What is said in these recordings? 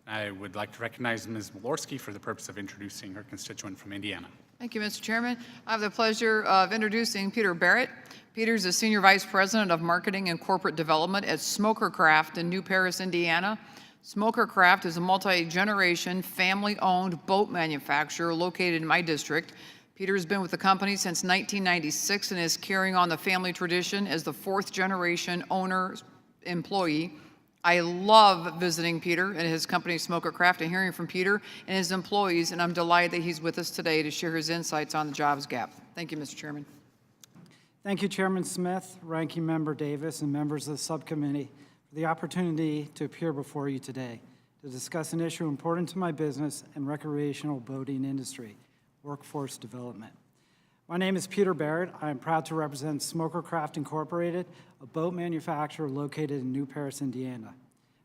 I would like to recognize Ms. Walorski for the purpose of introducing her constituent from Indiana. Thank you, Mr. Chairman. I have the pleasure of introducing Peter Barrett. Peter is the Senior Vice President of Marketing and Corporate Development at Smoker Craft in New Paris, Indiana. Smoker Craft is a multi-generation, family-owned boat manufacturer located in my district. Peter has been with the company since 1996 and is carrying on the family tradition as the fourth-generation owner-employee. I love visiting Peter and his company, Smoker Craft, and hearing from Peter and his employees, and I'm delighted that he's with us today to share his insights on the jobs gap. Thank you, Mr. Chairman. Thank you, Chairman Smith, Ranking Member Davis, and members of the subcommittee for the opportunity to appear before you today to discuss an issue important to my business and recreational boating industry, workforce development. My name is Peter Barrett. I am proud to represent Smoker Craft Incorporated, a boat manufacturer located in New Paris, Indiana.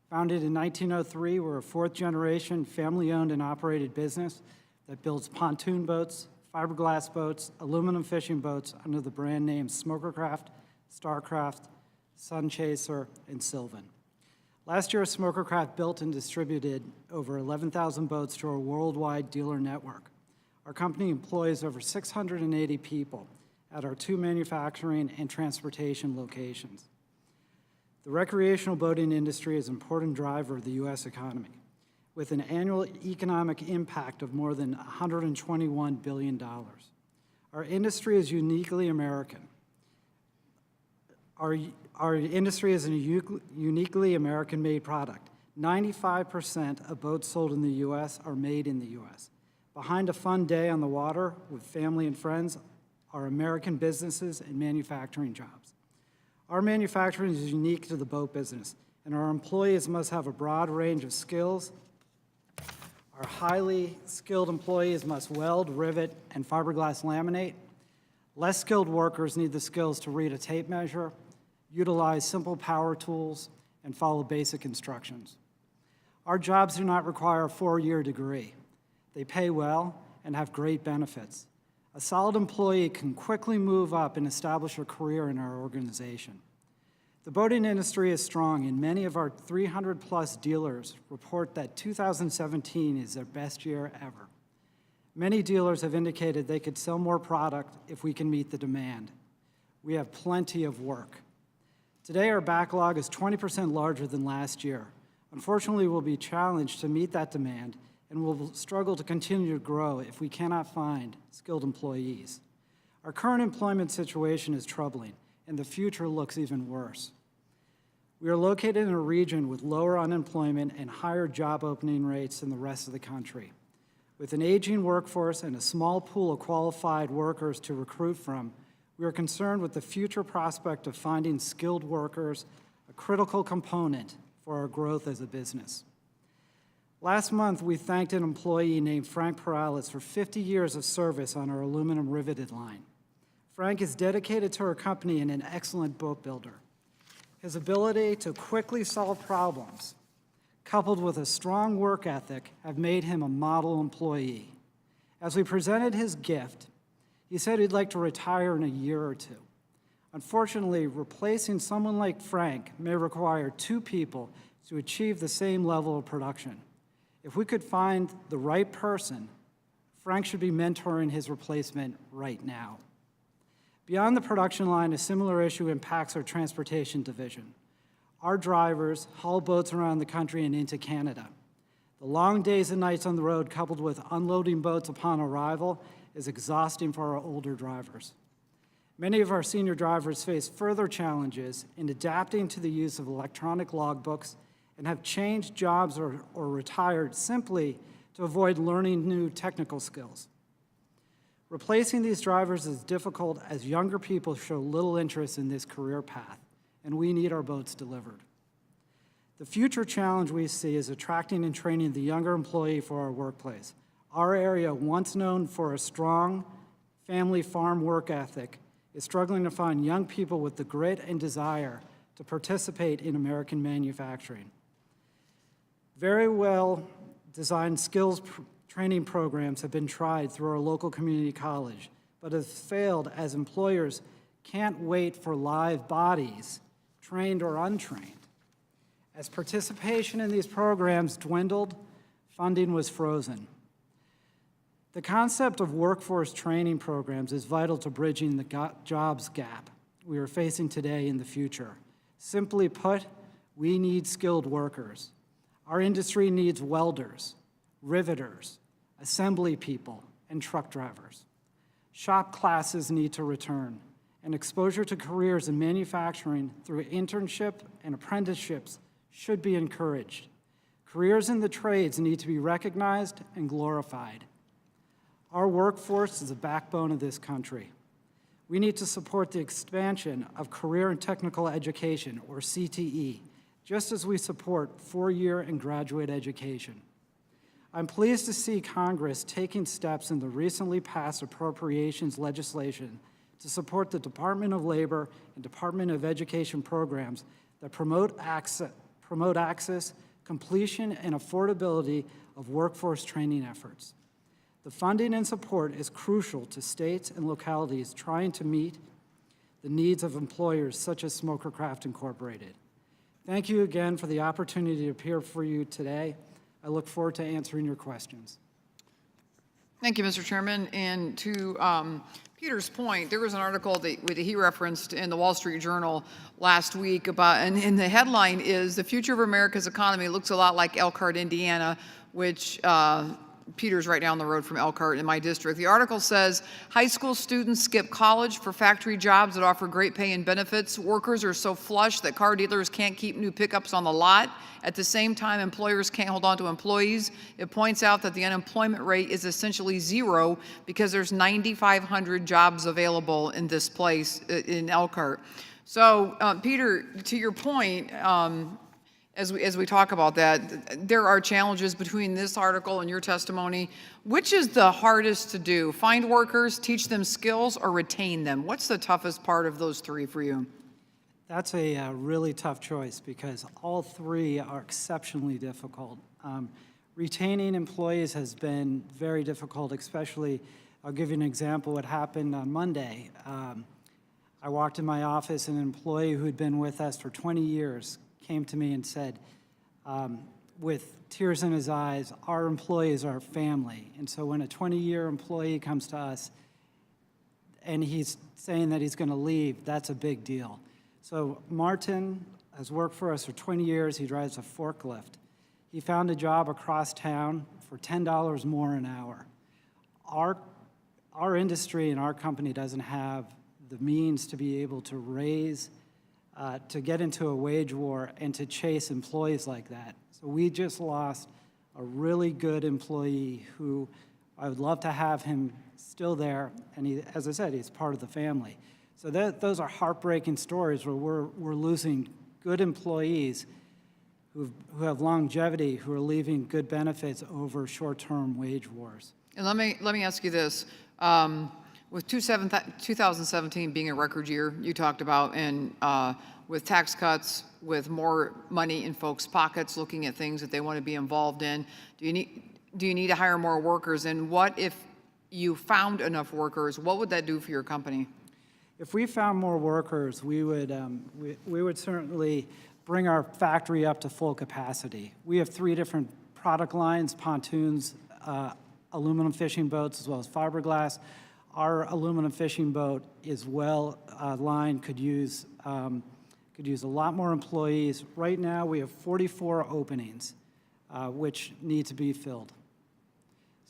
Founded in 1903, we're a fourth-generation, family-owned and operated business that builds pontoon boats, fiberglass boats, aluminum fishing boats under the brand names Smoker Craft, Starcraft, Sunchaser, and Sylvan. Last year, Smoker Craft built and distributed over 11,000 boats to our worldwide dealer network. Our company employs over 680 people at our two manufacturing and transportation locations. The recreational boating industry is an important driver of the U.S. economy, with an annual economic impact of more than $121 billion. Our industry is uniquely American. Our industry is a uniquely American-made product. 95% of boats sold in the U.S. are made in the U.S. Behind a fun day on the water with family and friends are American businesses and manufacturing jobs. Our manufacturing is unique to the boat business, and our employees must have a broad range of skills. Our highly skilled employees must weld, rivet, and fiberglass laminate. Less skilled workers need the skills to read a tape measure, utilize simple power tools, and follow basic instructions. Our jobs do not require a four-year degree. They pay well and have great benefits. A solid employee can quickly move up and establish a career in our organization. The boating industry is strong, and many of our 300-plus dealers report that 2017 is their best year ever. Many dealers have indicated they could sell more product if we can meet the demand. We have plenty of work. Today, our backlog is 20% larger than last year. Unfortunately, we'll be challenged to meet that demand, and will struggle to continue to grow if we cannot find skilled employees. Our current employment situation is troubling, and the future looks even worse. We are located in a region with lower unemployment and higher job opening rates than the rest of the country. With an aging workforce and a small pool of qualified workers to recruit from, we are concerned with the future prospect of finding skilled workers, a critical component for our growth as a business. Last month, we thanked an employee named Frank Perales for 50 years of service on our aluminum riveted line. Frank is dedicated to our company and an excellent boat builder. His ability to quickly solve problems, coupled with a strong work ethic, have made him a model employee. As we presented his gift, he said he'd like to retire in a year or two. Unfortunately, replacing someone like Frank may require two people to achieve the same level of production. If we could find the right person, Frank should be mentoring his replacement right now. Beyond the production line, a similar issue impacts our transportation division. Our drivers haul boats around the country and into Canada. The long days and nights on the road, coupled with unloading boats upon arrival, is exhausting for our older drivers. Many of our senior drivers face further challenges in adapting to the use of electronic logbooks and have changed jobs or retired simply to avoid learning new technical skills. Replacing these drivers is difficult as younger people show little interest in this career path, and we need our boats delivered. The future challenge we see is attracting and training the younger employee for our workplace. Our area, once known for a strong family farm work ethic, is struggling to find young people with the grit and desire to participate in American manufacturing. Very well-designed skills training programs have been tried through our local community college, but have failed as employers can't wait for live bodies, trained or untrained. As participation in these programs dwindled, Funding was frozen. The concept of workforce training programs is vital to bridging the jobs gap we are facing today and the future. Simply put, we need skilled workers. Our industry needs welders, riveters, assembly people, and truck drivers. Shop classes need to return, and exposure to careers in manufacturing through internship and apprenticeships should be encouraged. Careers in the trades need to be recognized and glorified. Our workforce is the backbone of this country. We need to support the expansion of career and technical education, or CTE, just as we support four-year and graduate education. I'm pleased to see Congress taking steps in the recently passed appropriations legislation to support the Department of Labor and Department of Education programs that promote access, completion, and affordability of workforce training efforts. The funding and support is crucial to states and localities trying to meet the needs of employers such as Smoker Craft Incorporated. Thank you again for the opportunity to appear for you today. I look forward to answering your questions. Thank you, Mr. Chairman. And to Peter's point, there was an article that he referenced in the Wall Street Journal last week about, and the headline is, "The future of America's economy looks a lot like Elkhart, Indiana," which Peter's right down the road from Elkhart in my district. The article says, high school students skip college for factory jobs that offer great pay and benefits. Workers are so flush that car dealers can't keep new pickups on the lot. At the same time, employers can't hold on to employees. It points out that the unemployment rate is essentially zero because there's 9,500 jobs available in this place in Elkhart. So, Peter, to your point, as we talk about that, there are challenges between this article and your testimony. Which is the hardest to do? Find workers, teach them skills, or retain them? What's the toughest part of those three for you? That's a really tough choice because all three are exceptionally difficult. Retaining employees has been very difficult, especially, I'll give you an example, what happened on Monday. I walked in my office, an employee who had been with us for 20 years came to me and said, with tears in his eyes, our employees are family. And so when a 20-year employee comes to us and he's saying that he's going to leave, that's a big deal. So Martin has worked for us for 20 years. He drives a forklift. He found a job across town for $10 more an hour. Our industry and our company doesn't have the means to be able to raise to get into a wage war and to chase employees like that. So we just lost a really good employee who I would love to have him still there, and he, as I said, he's part of the family. So those are heartbreaking stories where we're losing good employees who have longevity, who are leaving good benefits over short-term wage wars. And let me ask you this. With 2017 being a record year, you talked about, and with tax cuts, with more money in folks' pockets, looking at things that they want to be involved in, do you need to hire more workers? And what if you found enough workers? What would that do for your company? If we found more workers, we would certainly bring our factory up to full capacity. We have 3 different product lines: pontoons, aluminum fishing boats, as well as fiberglass. Our aluminum fishing boat is well lined, could use a lot more employees. Right now, we have 44 openings, which need to be filled.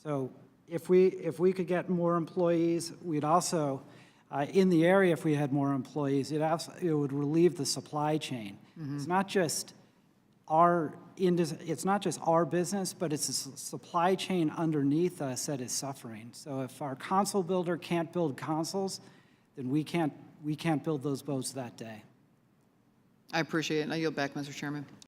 So if we could get more employees, we'd also, in the area, if we had more employees, it would relieve the supply chain. Mm-hmm. It's not just our business, but it's a supply chain underneath us that is suffering. So if our console builder can't build consoles, then we can't build those boats that day. I appreciate it, and I yield back, Mr. Chairman.